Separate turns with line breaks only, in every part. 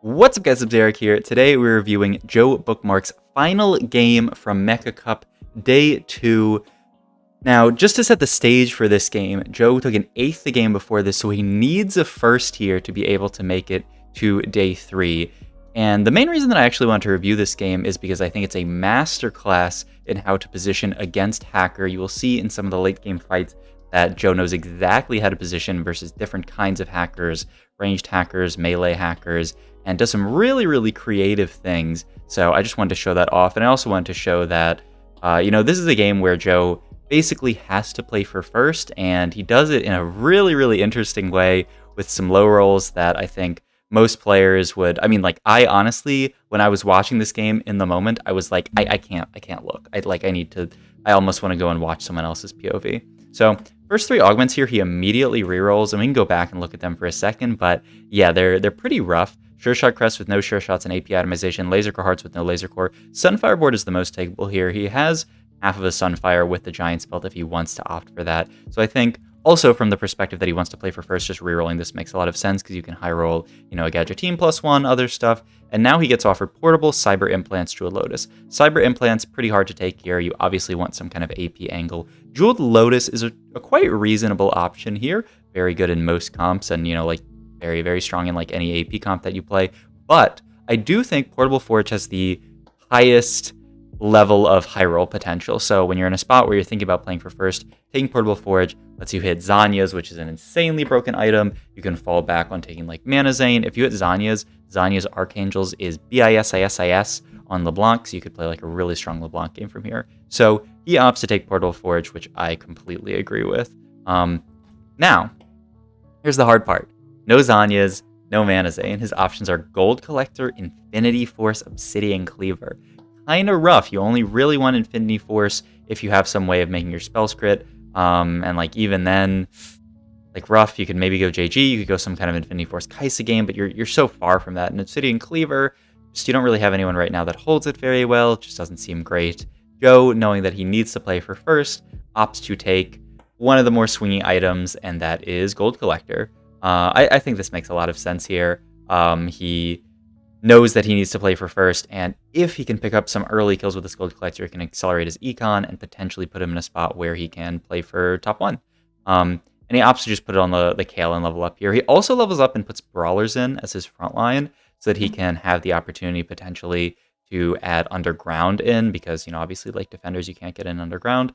What's up guys, it's Derek here. Today we're reviewing Joe Bookmark's final game from Mecha Cup Day 2. Now, just to set the stage for this game, Joe took an 8th the game before this, so he needs a first here to be able to make it to Day 3. And the main reason that I actually want to review this game is because I think it's a masterclass in how to position against Hacker. You will see in some of the late game fights that Joe knows exactly how to position versus different kinds of hackers, ranged hackers, melee hackers, and does some really creative things. So I just wanted to show that off. And I also wanted to show that, this is a game where Joe basically has to play for first, and he does it in a really interesting way with some low rolls that I think most players would. I honestly, when I was watching this game in the moment, I was like, I can't look. I almost want to go and watch someone else's POV. So first 3 augments here, he immediately rerolls, and we can go back and look at them for a second, but yeah, they're pretty rough. Sure Shot Crest with no Sure Shots and AP itemization, Laser Core Hearts with no Laser Core. Sunfire Board is the most takeable here. He has half of a Sunfire with the Giant's Belt if he wants to opt for that. So I think also from the perspective that he wants to play for first, just rerolling this makes a lot of sense because you can high roll, a Gadget Team +1, other stuff. And now he gets offered Portable, Cyber Implants, Jeweled Lotus. Cyber Implants, pretty hard to take here. You obviously want some kind of AP angle. Jeweled Lotus is a quite reasonable option here. Very good in most comps and, very strong in any AP comp that you play. But I do think Portable Forge has the highest level of high roll potential. So when you're in a spot where you're thinking about playing for first, taking Portable Forge lets you hit Zanya's, which is an insanely broken item. You can fall back on taking Mana Zane. If you hit Zanya's Archangels is BISISIS on LeBlanc, so you could play a really strong LeBlanc game from here. So he opts to take Portable Forge, which I completely agree with. Now, here's the hard part. No Zanya's, no Mana Zane. His options are Gold Collector, Infinity Force, Obsidian Cleaver. Kinda rough. You only really want Infinity Force if you have some way of making your spells crit. Even then, rough, you could maybe go JG, you could go some kind of Infinity Force Kaisa game, but you're so far from that. And Obsidian Cleaver, just you don't really have anyone right now that holds it very well. It just doesn't seem great. Joe, knowing that he needs to play for first, opts to take one of the more swingy items, and that is Gold Collector. I think this makes a lot of sense here. He knows that he needs to play for first, and if he can pick up some early kills with this Gold Collector, it can accelerate his econ and potentially put him in a spot where he can play for top 1. And he opts to just put it on the Kale level up here. He also levels up and puts Brawlers in as his front line so that he can have the opportunity potentially to add Underground in, because, obviously, Defenders, you can't get in Underground.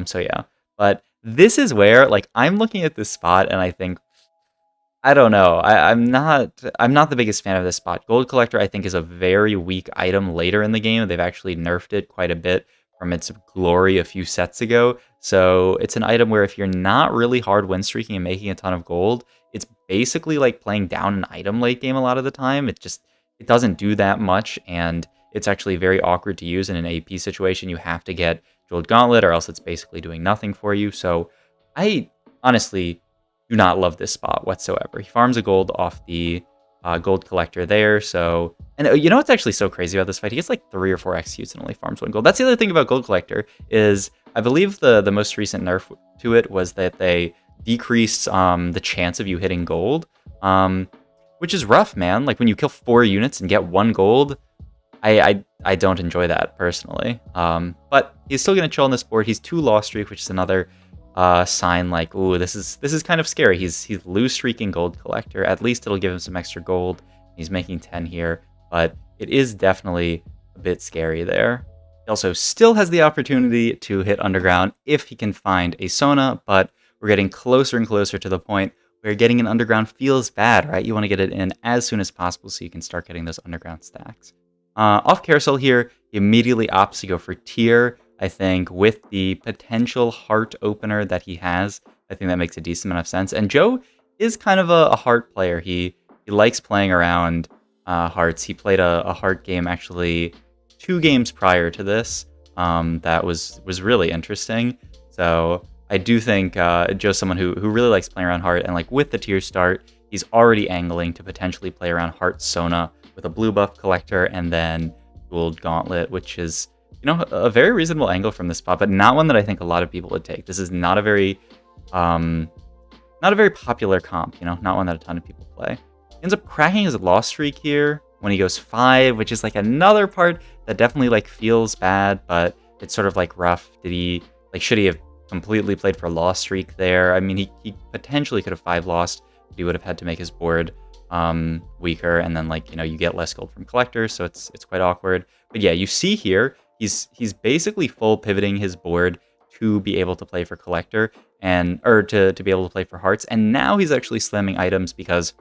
So yeah. But this is where, I'm looking at this spot and I think, I don't know. I'm not the biggest fan of this spot. Gold Collector, I think, is a very weak item later in the game. They've actually nerfed it quite a bit from its glory a few sets ago. So it's an item where if you're not really hard win streaking and making a ton of gold, it's basically like playing down an item late game a lot of the time. It doesn't do that much, and it's actually very awkward to use in an AP situation. You have to get Jeweled Gauntlet or else it's basically doing nothing for you. So I honestly do not love this spot whatsoever. He farms a gold off the Gold Collector there. So, and what's actually so crazy about this fight? He gets 3 or 4 executes and only farms 1 gold. That's the other thing about Gold Collector is I believe the most recent nerf to it was that they decreased the chance of you hitting gold, which is rough, man. When you kill 4 units and get 1 gold, I don't enjoy that personally. But he's still gonna chill on this board. He's 2 loss streak, which is another sign ooh, this is kind of scary. He's lose streaking Gold Collector. At least it'll give him some extra gold. He's making 10 here, but it is definitely a bit scary there. He also still has the opportunity to hit Underground if he can find a Sona, but we're getting closer and closer to the point where getting an Underground feels bad, right? You want to get it in as soon as possible so you can start getting those Underground stacks. Off Carousel here, he immediately opts to go for Tier. I think with the potential heart opener that he has, I think that makes a decent amount of sense. And Joe is kind of a heart player. He likes playing around hearts. He played a heart game actually 2 games prior to this. That was really interesting. So I do think Joe's someone who really likes playing around heart. And with the tier start, he's already angling to potentially play around Hearts Sona with a blue buff collector and then Jeweled Gauntlet, which is a very reasonable angle from this spot, but not one that I think a lot of people would take. This is not a very popular comp, not one that a ton of people play. Ends up cracking his loss streak here. when he goes 5, which is like another part that definitely like feels bad, but it's sort of like rough. Did he like, should he have completely played for loss streak there? I mean, he potentially could have 5 lost, but he would have had to make his board weaker, and then like, you know, you get less gold from collector, so it's quite awkward. But yeah, you see here he's basically full pivoting his board to be able to play for collector, and or to be able to play for hearts, and now he's actually slamming items because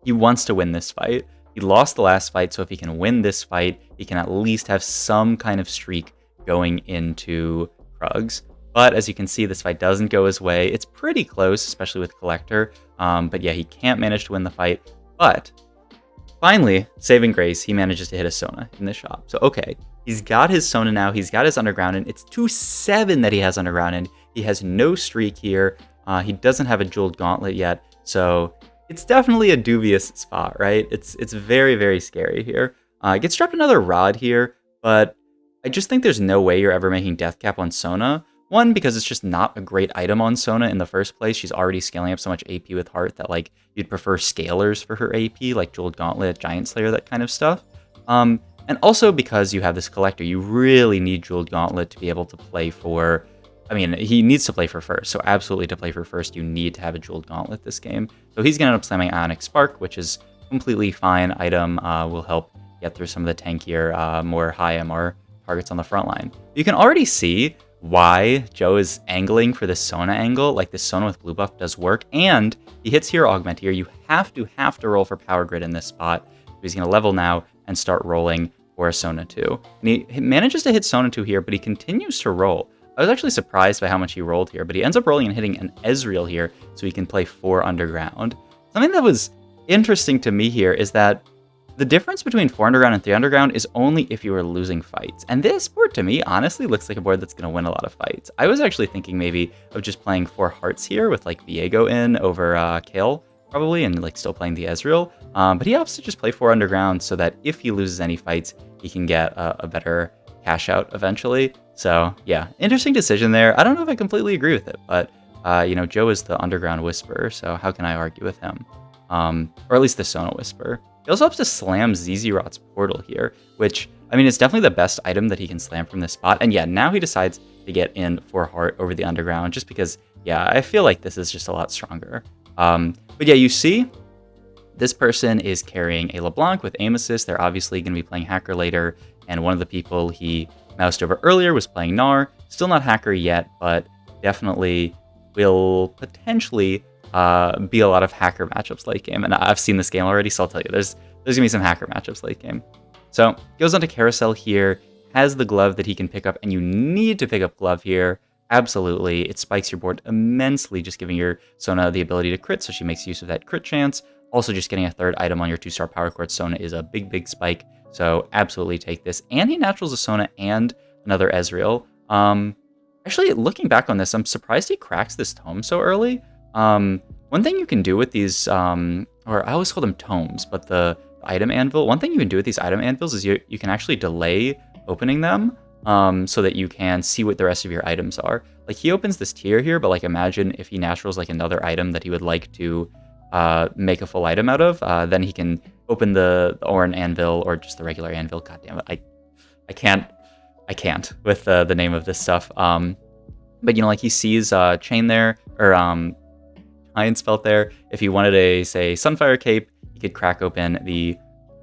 he wants to win this fight. He lost the last fight, so if he can win this fight, he can at least have some kind of streak going into Krugs. But as you can see, this fight doesn't go his way. It's pretty close, especially with collector. But yeah, he can't manage to win the fight. But finally, saving grace, he manages to hit a Sona in the shop. So okay, he's got his Sona now. He's got his underground, and it's 2-7 that he has underground, and he has no streak here. He doesn't have a jeweled gauntlet yet, so it's definitely a dubious spot, right? It's very, very scary here. Gets dropped another rod here, but I just think there's no way you're ever making death cap on Sona. One, because it's just not a great item on Sona in the first place. She's already scaling up so much AP with Heart that like you'd prefer scalers for her AP, like Jeweled Gauntlet, Giant Slayer, that kind of stuff. And also because you have this collector, you really need Jeweled Gauntlet to be able to play for... I mean, he needs to play for first, so absolutely to play for first, you need to have a Jeweled Gauntlet this game. So he's going to end up slamming Ionic Spark, which is completely fine item, will help get through some of the tankier, more high MR targets on the front line. You can already see why Joe is angling for this Sona angle. Like, this Sona with blue buff does work, and he hits Hero Augment here. You have to roll for Power Grid in this spot. So he's going to level now and start rolling for a Sona 2. And he manages to hit Sona 2 here, but he continues to roll. I was actually surprised by how much he rolled here, but he ends up rolling and hitting an Ezreal here so he can play 4 underground. Something that was interesting to me here is that the difference between 4 underground and 3 underground is only if you are losing fights. And this board, to me, honestly looks like a board that's going to win a lot of fights. I was actually thinking maybe of just playing 4 Hearts here with like Viego in over Kale, probably, and like still playing the Ezreal. But he opts to just play 4 underground so that if he loses any fights, he can get a better cash out eventually. So yeah, interesting decision there. I don't know if I completely agree with it, but you know, Joe is the underground whisperer, so how can I argue with him? Or at least the Sona whisperer. He also helps to slam Zizirot's portal here, which, I mean, it's definitely the best item that he can slam from this spot. And yeah, now he decides to get in for Heart over the underground, just because, yeah, I feel like this is just a lot stronger. But yeah, you see, this person is carrying a LeBlanc with aim assist. They're obviously going to be playing Hacker later, and one of the people he moused over earlier was playing Gnar. Still not Hacker yet, but definitely will potentially be a lot of Hacker matchups late game. And I've seen this game already, so I'll tell you, there's going to be some Hacker matchups late game. So goes on to Carousel here, has the glove that he can pick up, and you need to pick up glove here. Absolutely. It spikes your board immensely, just giving your Sona the ability to crit, so she makes use of that crit chance. Also, just getting a 3rd item on your 2-star Power Chord Sona is a big, big spike. So absolutely take this. And he naturals a Sona and another Ezreal. Actually, looking back on this, I'm surprised he cracks this tome so early. One thing you can do with these, or I always call them tomes, but the item anvil, one thing you can do with these item anvils is you can actually delay opening them so that you can see what the rest of your items are. Like, he opens this tier here, but like, imagine if he naturals like another item that he would like to make a full item out of, then he can open the Oran Anvil or just the regular Anvil. God damn it, I can't with the name of this stuff. But you know, like, he sees Chain there, or Iron Spelt there. If he wanted a, say, Sunfire Cape, he could crack open the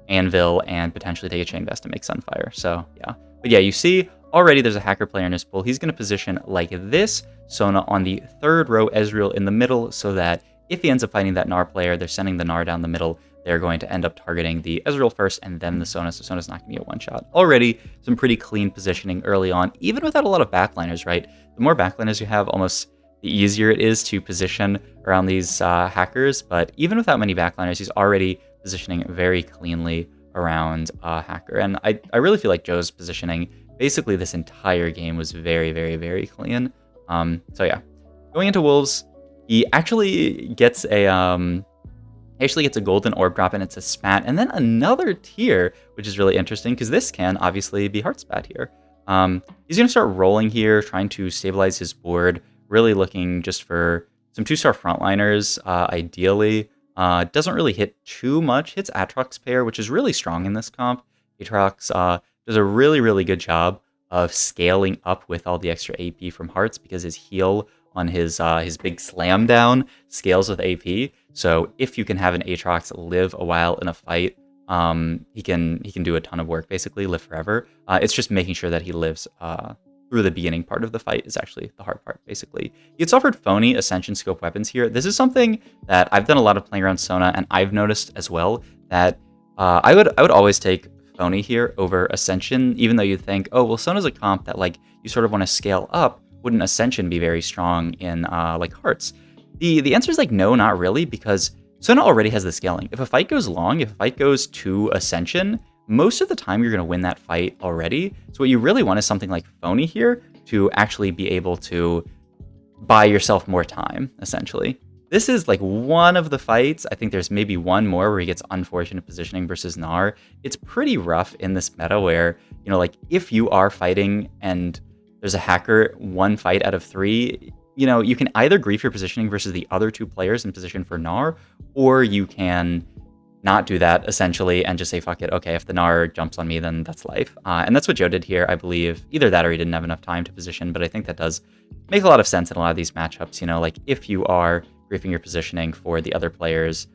Anvil and potentially take a Chain Vest to make Sunfire. So yeah, but yeah, you see already there's a Hacker player in his pool. He's going to position like this, Sona on the 3rd row, Ezreal in the middle, so that if he ends up fighting that Gnar player, they're sending the Gnar down the middle. They're going to end up targeting the Ezreal first and then the Sona, so Sona's not going to get one shot. Already some pretty clean positioning early on, even without a lot of backliners, right? The more backliners you have, almost the easier it is to position around these hackers. But even without many backliners, he's already positioning very cleanly around Hacker. And I really feel like Joe's positioning basically this entire game was very, very, very clean. So yeah, going into Wolves, he actually gets a golden orb drop, and it's a spat, and then another tier, which is really interesting because this can obviously be heart spat here. He's going to start rolling here, trying to stabilize his board, really looking just for some 2-star frontliners, ideally. Doesn't really hit too much. Hits Aatrox pair, which is really strong in this comp. Aatrox does a really, really good job of scaling up with all the extra AP from Hearts because his heal on his big slam down scales with AP. So if you can have an Aatrox live a while in a fight, he can do a ton of work, basically live forever. It's just making sure that he lives through the beginning part of the fight is actually the hard part, basically. He gets offered phony Ascension scope weapons here. This is something that I've done a lot of playing around Sona, and I've noticed as well that I would always take phony here over Ascension, even though you think, oh, well, Sona's a comp that like you sort of want to scale up. Wouldn't Ascension be very strong in like Hearts? The answer is like no, not really, because Sona already has the scaling. If a fight goes long, if a fight goes to Ascension, most of the time you're going to win that fight already. So what you really want is something like phony here to actually be able to buy yourself more time, essentially. This is like one of the fights. I think there's maybe one more where he gets unfortunate positioning versus Gnar. It's pretty rough in this meta where, you know, like if you are fighting and there's a hacker 1 fight out of 3, you know, you can either grief your positioning versus the other 2 players in position for Gnar, or you can not do that, essentially, and just say, fuck it, okay, if the Gnar jumps on me, then that's life. And that's what Joe did here, I believe. Either that or he didn't have enough time to position, but I think that does make a lot of sense in a lot of these matchups, you know, like if you are griefing your positioning for the other players,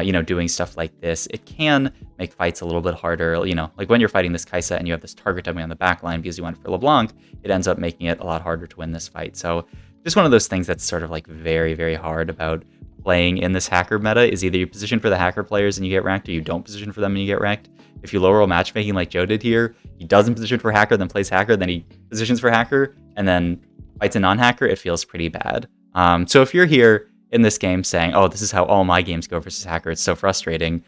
you know, doing stuff like this, it can make fights a little bit harder, you know, like when you're fighting this Kai'Sa and you have this target dummy on the back line because you went for LeBlanc, it ends up making it a lot harder to win this fight. So just one of those things that's sort of like very, very hard about playing in this hacker meta is either you position for the hacker players and you get wrecked, or you don't position for them and you get wrecked. If you low roll matchmaking like Joe did here, he doesn't position for hacker, then plays hacker, then he positions for hacker, and then fights a non-hacker, it feels pretty bad. So if you're here in this game saying, oh, this is how all my games go versus hacker, it's so frustrating,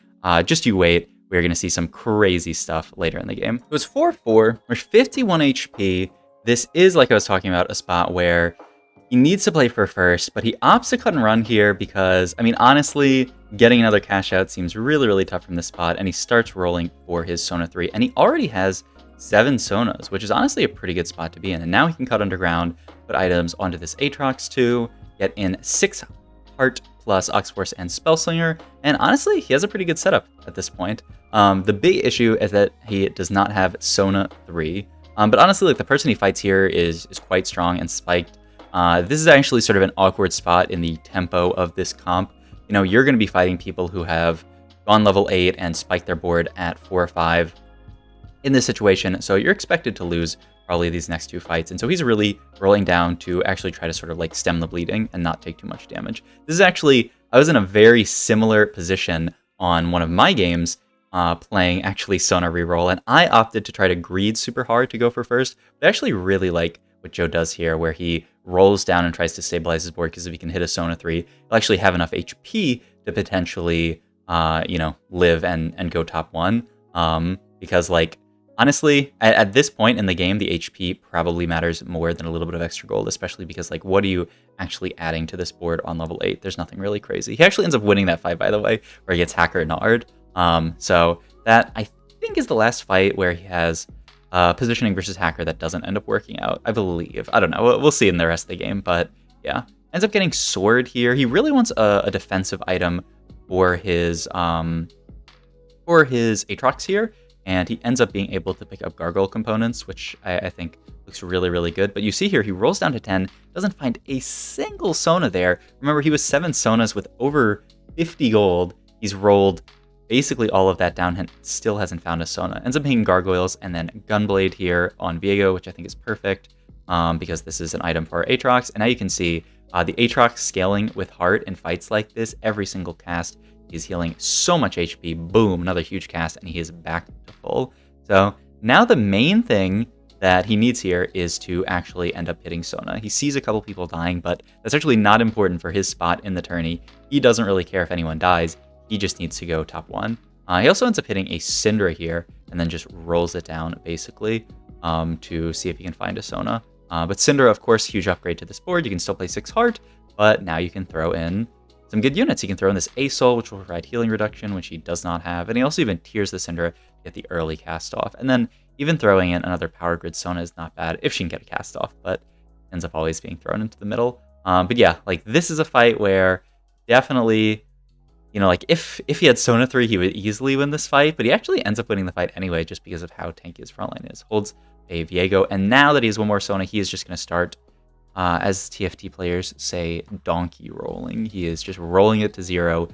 just you wait. We're going to see some crazy stuff later in the game. It was 4-4, there's 51 HP. This is, like I was talking about, a spot where he needs to play for first, but he opts to cut and run here because, I mean, honestly, getting another cash out seems really, really tough from this spot, and he starts rolling for his Sona 3, and he already has 7 Sonas, which is honestly a pretty good spot to be in, and now he can cut underground, put items onto this Aatrox 2, get in 6 Heart plus Oxforce and Spellslinger, and honestly, he has a pretty good setup at this point. The big issue is that he does not have Sona 3, but honestly, like the person he fights here is quite strong and spiked. This is actually sort of an awkward spot in the tempo of this comp. You know, you're going to be fighting people who have gone level 8 and spiked their board at 4 or 5 in this situation, so you're expected to lose probably these next 2 fights, and so he's really rolling down to actually try to sort of like stem the bleeding and not take too much damage. This is actually, I was in a very similar position on one of my games, playing actually Sona Reroll, and I opted to try to greed super hard to go for first, but I actually really like what Joe does here, where he rolls down and tries to stabilize his board, because if he can hit a Sona 3, he'll actually have enough HP to potentially, you know, live and go top 1. Because, like, honestly, at this point in the game, the HP probably matters more than a little bit of extra gold, especially because, like, what are you actually adding to this board on level 8? There's nothing really crazy. He actually ends up winning that fight, by the way, where he gets Hacker Nard. So that, I think, is the last fight where he has positioning versus hacker that doesn't end up working out, I believe. I don't know. We'll see in the rest of the game, but yeah. Ends up getting Sword here. He really wants a defensive item for his Aatrox here, and he ends up being able to pick up Gargoyle components, which I think looks really, really good. But you see here, he rolls down to 10, doesn't find a single Sona there. Remember, he was 7 Sonas with over 50 gold. He's rolled basically all of that down and still hasn't found a Sona. Ends up being Gargoyles and then Gunblade here on Viego, which I think is perfect because this is an item for Aatrox. And now you can see the Aatrox scaling with Heart in fights like this. Every single cast, he's healing so much HP. Boom, another huge cast, and he is back to full. So now the main thing that he needs here is to actually end up hitting Sona. He sees a couple people dying, but that's actually not important for his spot in the tourney. He doesn't really care if anyone dies. He just needs to go top 1. He also ends up hitting a Syndra here, and then just rolls it down, basically, to see if he can find a Sona. But Syndra, of course, huge upgrade to this board. You can still play 6 Heart, but now you can throw in some good units. You can throw in this A-Soul, which will provide healing reduction, which he does not have. And he also even tiers the Syndra to get the early cast off. And then even throwing in another Power Grid Sona is not bad if she can get a cast off, but ends up always being thrown into the middle. But yeah, like this is a fight where definitely you know, like if he had Sona 3, he would easily win this fight, but he actually ends up winning the fight anyway, just because of how tanky his frontline is. Holds a Viego, and now that he has one more Sona, he is just going to start, as TFT players say, donkey rolling. He is just rolling it to 0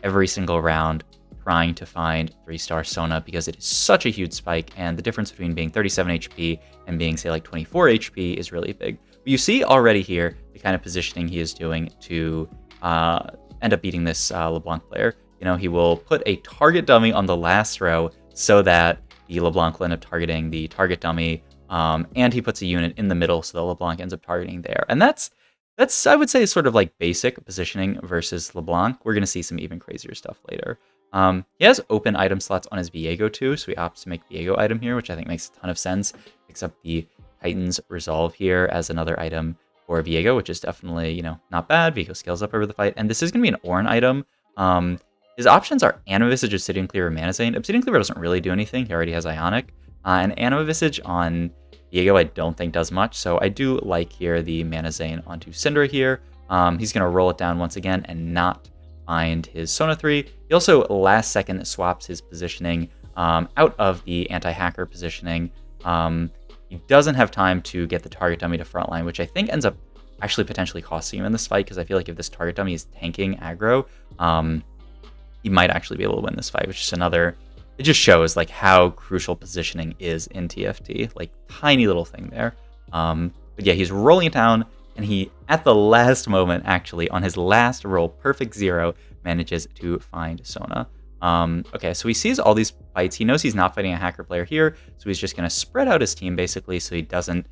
every single round, trying to find 3-star Sona, because it is such a huge spike, and the difference between being 37 HP and being, say, like 24 HP is really big. But you see already here the kind of positioning he is doing to end up beating this LeBlanc player. You know, he will put a target dummy on the last row so that the LeBlanc will end up targeting the target dummy, and he puts a unit in the middle so the LeBlanc ends up targeting there. And that's I would say sort of like basic positioning versus LeBlanc. We're going to see some even crazier stuff later. He has open item slots on his Viego too, so he opts to make Viego item here, which I think makes a ton of sense. Picks up the Titan's Resolve here as another item for Viego, which is definitely, you know, not bad. Viego scales up over the fight, and this is going to be an Ornn item. His options are Anima Visage, Obsidian Cleaver, Mana Zane. Obsidian Cleaver doesn't really do anything. He already has Ionic. And Anima Visage on Viego I don't think does much, so I do like here the Mana Zane onto Syndra here. He's going to roll it down once again and not find his Sona 3. He also last second swaps his positioning out of the anti-hacker positioning. He doesn't have time to get the target dummy to frontline, which I think ends up actually potentially costing him in this fight, because I feel like if this target dummy is tanking aggro, he might actually be able to win this fight, which is another... It just shows like how crucial positioning is in TFT, like tiny little thing there. But yeah, he's rolling it down, and he, at the last moment, actually, on his last roll, perfect 0, manages to find Sona. Okay, so he sees all these fights. He knows he's not fighting a hacker player here, so he's just going to spread out his team, basically, so he doesn't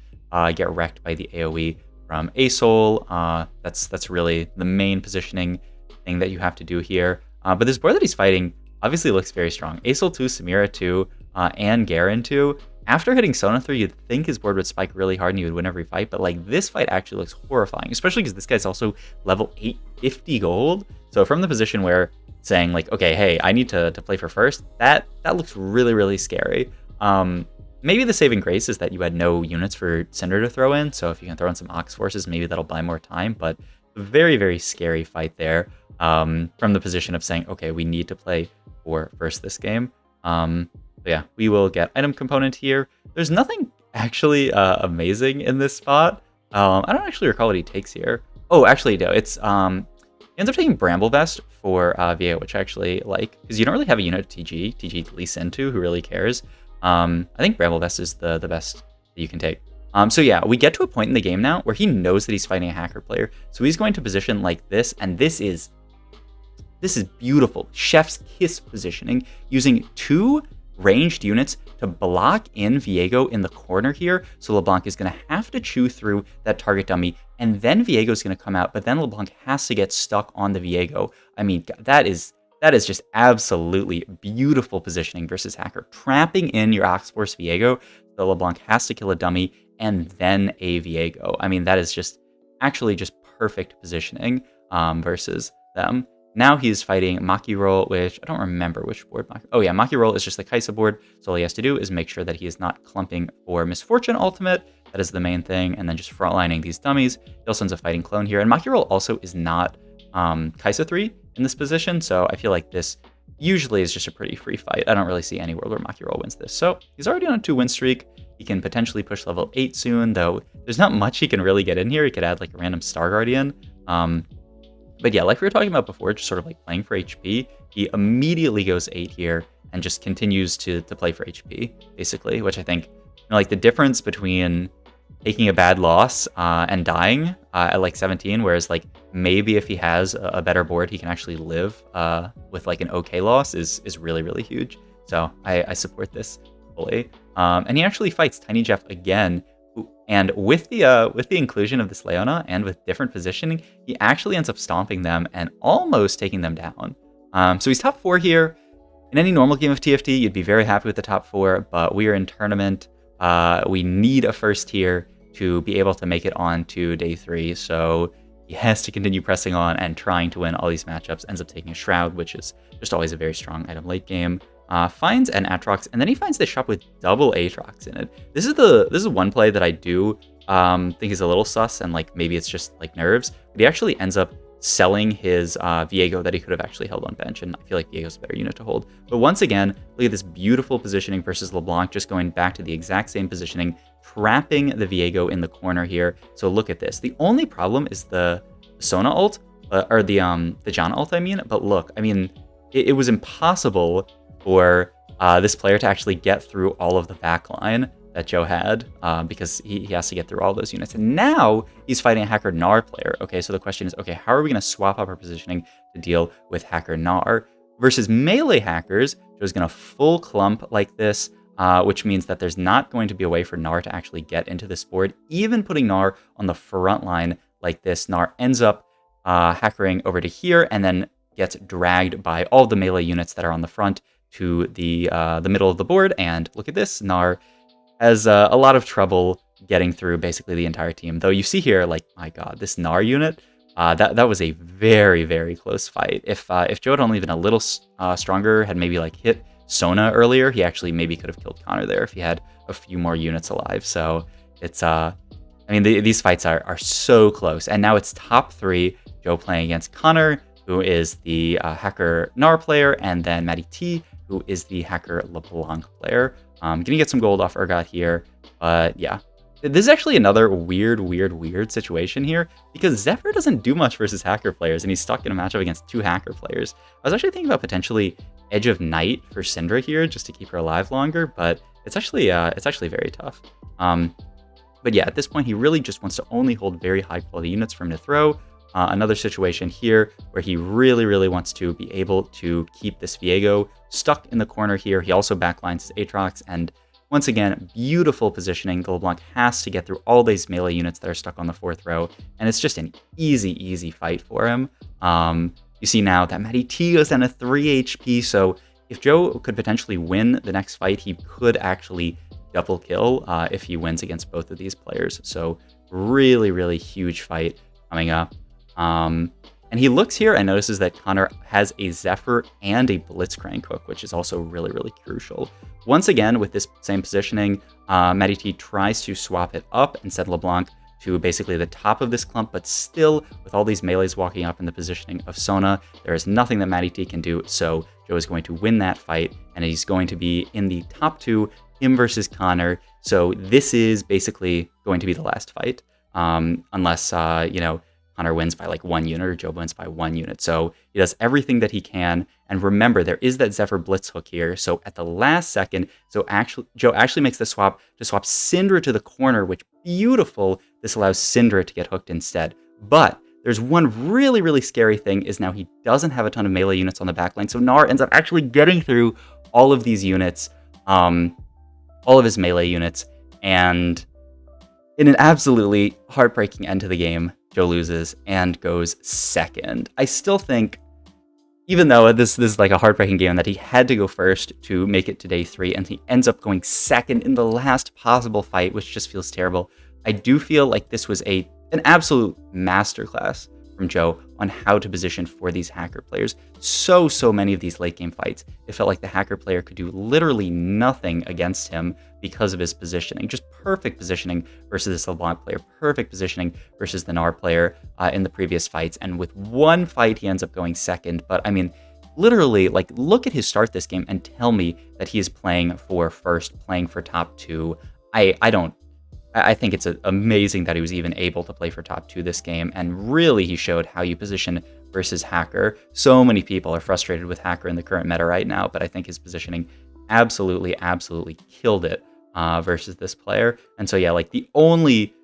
get wrecked by the AoE from Asol. That's really the main positioning thing that you have to do here. But this board that he's fighting obviously looks very strong. Asol 2, Samira 2, and Garen 2. After hitting Sona 3, you'd think his board would spike really hard and he would win every fight, but like this fight actually looks horrifying, especially because this guy's also level 850 gold. So from the position where saying like, okay, hey, I need to play for first, that looks really, really scary. Maybe the saving grace is that you had no units for Syndra to throw in, so if you can throw in some Ox Forces, maybe that'll buy more time, but a very, very scary fight there from the position of saying, okay, we need to play for first this game. But yeah, we will get item component here. There's nothing actually amazing in this spot. I don't actually recall what he takes here. Oh, actually, no. It's he ends up taking Bramble Vest for VA, which I actually like, because you don't really have a unit TG to lease into who really cares. I think Bramble Vest is the best that you can take. So yeah, we get to a point in the game now where he knows that he's fighting a hacker player. So he's going to position like this, and this is beautiful. Chef's kiss positioning, using 2 ranged units to block in Viego in the corner here. So LeBlanc is going to have to chew through that target dummy, and then Viego is going to come out, but then LeBlanc has to get stuck on the Viego. I mean, that is just absolutely beautiful positioning versus hacker. Trapping in your Ox Force Viego, so LeBlanc has to kill a dummy and then a Viego. I mean, that is just actually just perfect positioning versus them. Now he's fighting Maki Roll, which I don't remember which board. Oh yeah, Maki Roll is just the Kaisa board, so all he has to do is make sure that he is not clumping for Misfortune ultimate. That is the main thing, and then just frontlining these dummies. He also ends up fighting Clone here, and Maki Roll also is not Kaisa 3 in this position, so I feel like this usually is just a pretty free fight. I don't really see any world where Maki Roll wins this. So he's already on a 2-win streak. He can potentially push level 8 soon, though there's not much he can really get in here. He could add like a random Star Guardian. But yeah, like we were talking about before, just sort of like playing for HP, he immediately goes 8 here and just continues to play for HP, basically, which I think, you know, like the difference between taking a bad loss and dying at like 17, whereas like maybe if he has a better board, he can actually live with like an okay loss is really, really huge. So I support this fully. And he actually fights Tiny Jeff again, and with the inclusion of this Leona and with different positioning, he actually ends up stomping them and almost taking them down. So he's top 4 here. In any normal game of TFT, you'd be very happy with the top 4, but we are in tournament. We need a first here to be able to make it on to day 3. So he has to continue pressing on and trying to win all these matchups. Ends up taking a Shroud, which is just always a very strong item late game. Finds an Atrox, and then he finds this shop with double Aatrox in it. This is one play that I do think is a little sus, and like maybe it's just like nerves, but he actually ends up selling his Viego that he could have actually held on bench, and I feel like Viego's a better unit to hold. But once again, look at this beautiful positioning versus LeBlanc, just going back to the exact same positioning, trapping the Viego in the corner here. So look at this. The only problem is the Sona ult, or the Janna ult, I mean. But look, I mean, it was impossible for this player to actually get through all of the backline that Joe had, because he has to get through all those units. And now he's fighting a Hacker Gnar player. Okay, so the question is, okay, how are we going to swap up our positioning to deal with Hacker Gnar? Versus melee hackers, Joe's going to full clump like this, which means that there's not going to be a way for Gnar to actually get into this board. Even putting Gnar on the front line like this, Gnar ends up hackering over to here and then gets dragged by all the melee units that are on the front to the middle of the board. And look at this, Gnar has a lot of trouble getting through basically the entire team. Though you see here, like, my god, this Gnar unit, that was a very, very close fight. If Joe had only been a little stronger, had maybe like hit Sona earlier, he actually maybe could have killed Connor there if he had a few more units alive. So it's, I mean, these fights are so close. And now it's top 3, Joe playing against Connor, who is the Hacker Gnar player, and then Matty T, who is the Hacker LeBlanc player. Gonna get some gold off Urgot here, but yeah. This is actually another weird situation here, because Zephyr doesn't do much versus Hacker players, and he's stuck in a matchup against 2 Hacker players. I was actually thinking about potentially Edge of Night for Syndra here, just to keep her alive longer, but it's actually very tough. But yeah, at this point, he really just wants to only hold very high-quality units for him to throw. Another situation here where he really wants to be able to keep this Viego stuck in the corner here. He also backlines his Aatrox, and once again, beautiful positioning. The LeBlanc has to get through all these melee units that are stuck on the 4th row, and it's just an easy fight for him. You see now that Matty T goes down to 3 HP, so if Joe could potentially win the next fight, he could actually double kill if he wins against both of these players. So really huge fight coming up. And he looks here and notices that Connor has a Zephyr and a Blitzcrank hook, which is also really crucial. Once again, with this same positioning, Matty T tries to swap it up and send LeBlanc to basically the top of this clump, but still, with all these melees walking up in the positioning of Sona, there is nothing that Matty T can do, so Joe is going to win that fight, and he's going to be in the top 2, him versus Connor, so this is basically going to be the last fight, unless, you know, Connor wins by like 1 unit or Joe wins by 1 unit. So he does everything that he can. And remember, there is that Zephyr Blitz hook here. So at the last second, Joe actually makes the swap to swap Syndra to the corner, which beautiful. This allows Syndra to get hooked instead. But there's one really scary thing is now he doesn't have a ton of melee units on the backline. So Gnar ends up actually getting through all of these units, all of his melee units. And in an absolutely heartbreaking end to the game, Joe loses and goes second. I still think, even though this is like a heartbreaking game, that he had to go first to make it to day 3, and he ends up going second in the last possible fight, which just feels terrible. I do feel like this was an absolute masterclass from Joe on how to position for these Hacker players. So many of these late game fights, it felt like the Hacker player could do literally nothing against him because of his positioning. Just perfect positioning versus this LeBlanc player, perfect positioning versus the Gnar player in the previous fights. And with one fight, he ends up going second. But I mean, literally, like, look at his start this game and tell me that he is playing for first, playing for top 2. I think it's amazing that he was even able to play for top 2 this game, and really he showed how you position versus Hacker. So many people are frustrated with Hacker in the current meta right now, but I think his positioning absolutely killed it versus this player. And so yeah, like the only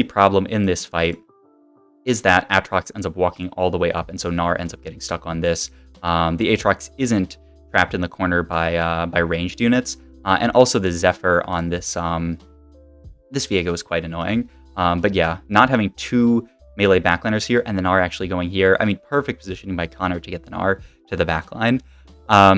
problem in this fight is that Aatrox ends up walking all the way up, and so Gnar ends up getting stuck on this. The Aatrox isn't trapped in the corner by ranged units, and also the Zephyr on this this Viego is quite annoying. But yeah, not having 2 melee backliners here and the Gnar actually going here. I mean, perfect positioning by Connor to get the Gnar to the backline.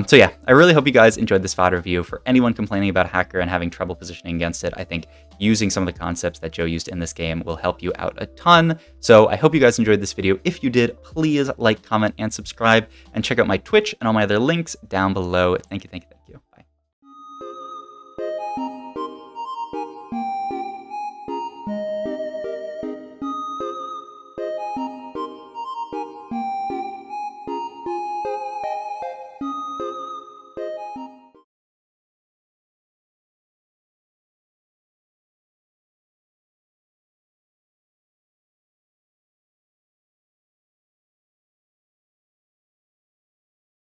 So yeah, I really hope you guys enjoyed this VOD review. For anyone complaining about Hacker and having trouble positioning against it, I think using some of the concepts that Joe used in this game will help you out a ton. So I hope you guys enjoyed this video. If you did, please like, comment, and subscribe, and check out my Twitch and all my other links down below. Thank you.